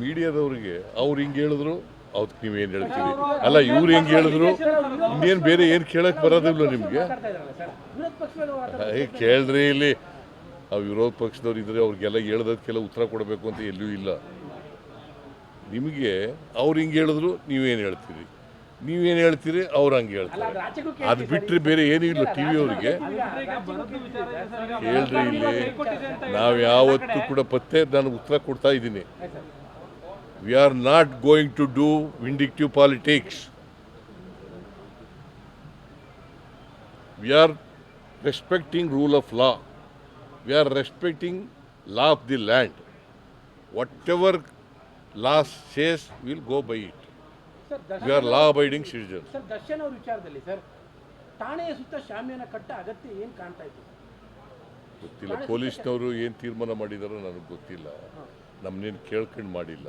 ಮೀಡಿಯಾದವ್ರಿಗೆ ಅವ್ರು ಹಿಂಗೆ ಹೇಳಿದ್ರು ಅದಕ್ಕೆ ನೀವೇನು ಹೇಳ್ತೀವಿ ಅಲ್ಲ ಇವ್ರು ಹೆಂಗೆ ಹೇಳಿದ್ರು ಇನ್ನೇನು ಬೇರೆ ಏನು ಕೇಳಕ್ಕೆ ಬರೋದಿಲ್ಲ ನಿಮಗೆ ಕೇಳ್ರಿ ಇಲ್ಲಿ ವಿರೋಧ ಪಕ್ಷದವ್ರು ಇದ್ರೆ ಅವ್ರಿಗೆಲ್ಲ ಹೇಳ್ದಕ್ಕೆಲ್ಲ ಉತ್ತರ ಕೊಡಬೇಕು ಅಂತ ಎಲ್ಲೂ ಇಲ್ಲ. ನಿಮಗೆ ಅವ್ರು ಹಿಂಗೆ ಹೇಳಿದ್ರು ನೀವೇನು ಹೇಳ್ತೀರಿ, ನೀವೇನು ಹೇಳ್ತೀರಿ ಅವ್ರು ಹಂಗೆ ಹೇಳ್ತಾರೆ. ಅದು ಬಿಟ್ಟರೆ ಬೇರೆ ಏನೂ ಇಲ್ಲ. ಟಿ ವಿ ಅವರಿಗೆ ಹೇಳ್ರಿ ಇಲ್ಲಿ ನಾವು ಯಾವತ್ತೂ ಕೂಡ ಪತ್ತೆ ನಾನು ಉತ್ತರ ಕೊಡ್ತಾ ಇದ್ದೀನಿ. We are not going to do vindictive politics. We are respecting rule of law. We are respecting law of the land. Whatever law says, we will go by it. We are law-abiding citizens. Sir, Darshan ಅವರ ವಿಚಾರದಲ್ಲಿ sir ಠಾಣೆಯ ಸುತ್ತ ಶಾಮಿಯಾನ ಕಟ್ಟ ಅಗತ್ಯ ಏನು ಕಾಣ್ತಾ ಇತ್ತು? ಗೊತ್ತಿಲ್ಲ. ಪೊಲೀಸ್ನವರು ಏನು ತೀರ್ಮಾನ ಮಾಡಿದಾರೋ ನನಗೆ ಗೊತ್ತಿಲ್ಲ. ನಮ್ಮನ್ನೇನು ಕೇಳ್ಕೊಂಡು ಮಾಡಿಲ್ಲ.